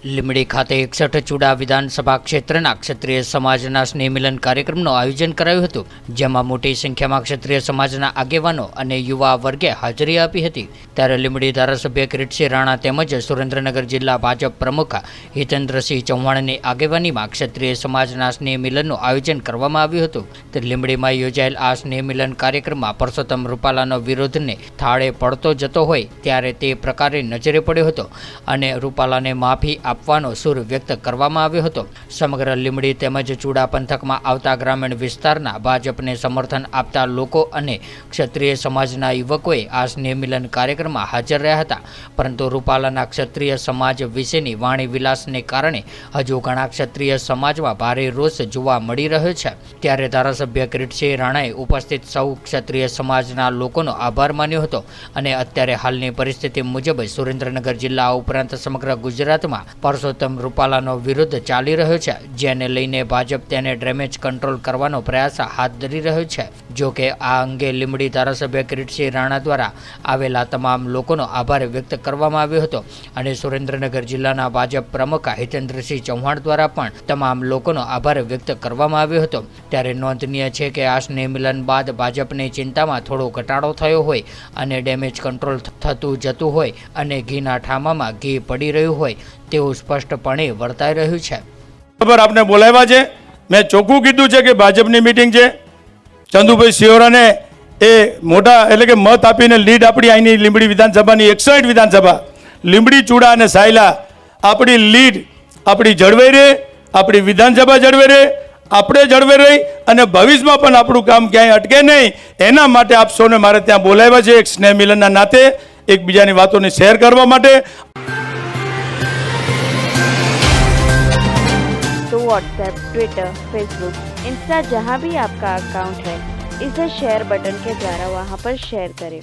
લીંબડી ખાતે 61 ચુડા વિધાનસભા ક્ષેત્રના ક્ષત્રિય સમાજના સ્નેહ મિલન કાર્યક્રમનું આયોજન કરાયું હતું, જેમાં મોટી સંખ્યામાં ક્ષત્રિય સમાજના આગેવાનો અને યુવા વર્ગે હાજરી આપી હતી। ત્યારે લીંબડી ધારાસભ્ય કિરીટસિંહ રાણા તેમજ સુરેન્દ્રનગર જિલ્લા ભાજપ પ્રમુખ હિતેન્દ્રસિંહ ચૌહાણની આગેવાનીમાં ક્ષત્રિય સમાજના સ્નેહ મિલનનું આયોજન કરવામાં આવ્યું હતું। ત્યારે લીંબડીમાં યોજાયેલ આ સ્નેહ મિલન કાર્યક્રમમાં પરસોત્તમ રૂપાલાનો વિરોધને થાળે પડતો જતો હોય ત્યારે તે પ્રકારે નજરે પડ્યો હતો અને રૂપાલાને માફી આપવાનો સૂર વ્યક્ત કરવામાં આવ્યો હતો। સમગ્ર લીંબડી તેમજ ચુડા પંથકમાં આવતા ગ્રામીણ વિસ્તારના ભાજપને સમર્થન આપતા લોકો અને ક્ષત્રિય સમાજના યુવકોએ આ સ્નેહ મિલન કાર્યક્રમમાં હાજર રહ્યા હતા, પરંતુ રૂપાલાના ક્ષત્રિય સમાજ વિશેની વાણી વિલાસને કારણે હજુ ઘણા ક્ષત્રિય સમાજમાં ભારે રોષ જોવા મળી રહ્યો છે। ત્યારે ધારાસભ્ય કિરીટસિંહ રાણાએ ઉપસ્થિત સૌ ક્ષત્રિય સમાજના લોકોનો આભાર માન્યો હતો અને અત્યારે હાલની પરિસ્થિતિ મુજબ સુરેન્દ્રનગર જિલ્લા ઉપરાંત સમગ્ર ગુજરાતમાં પરસોત્તમ રૂપાલાનો વિરોધ ચાલી રહ્યો છે, જેને લઈને ભાજપ તેને ડેમેજ કંટ્રોલ કરવાનો પ્રયાસ હાથ ધરી રહ્યો છે। જો કે આ અંગે લીંબડી ધારાસભ્ય કિરીટસિંહ રાણા દ્વારા આવેલા તમામ લોકોનો આભાર વ્યક્ત કરવામાં આવ્યો હતો અને સુરેન્દ્રનગર જિલ્લાના ભાજપ પ્રમુખ હિતેન્દ્રસિંહ ચૌહાણ દ્વારા પણ તમામ લોકોનો આભાર વ્યક્ત કરવામાં આવ્યો હતો। ત્યારે નોંધનીય છે કે આ સ્નેહ મિલન બાદ ભાજપની ચિંતામાં થોડો ઘટાડો થયો હોય અને ડેમેજ કંટ્રોલ થતું જતું હોય અને ઘીના ઠામામાં ઘી પડી રહ્યું હોય તેવું સ્પષ્ટપણે વર્તાઈ રહ્યું છે। ખબર આપને બોલાવ્યા છે, મેં ચોખ્ખું કીધું છે કે ભાજપની મીટિંગ છે। ચંદુભાઈ સિયોરાને એ મોટા એટલે કે મત આપીને લીડ આપણી અહીંની લીંબડી વિધાનસભાની 61 વિધાનસભા લીંબડી ચુડા અને સાયલા આપણી લીડ આપણી જળવાઈ રહે, આપણી વિધાનસભા જળવાઈ રહે, આપણે જળવાઈ રહી અને ભવિષ્યમાં પણ આપણું કામ ક્યાંય અટકે નહીં, એના માટે આપ સૌને મારે ત્યાં બોલાવ્યા છે, એક સ્નેહ મિલનના નાતે એકબીજાની વાતોને શેર કરવા માટે। तो व्हाट्सएप, ट्विटर, फेसबुक, इंस्टा जहाँ भी आपका अकाउंट है, इसे शेयर बटन के द्वारा वहाँ पर शेयर करें।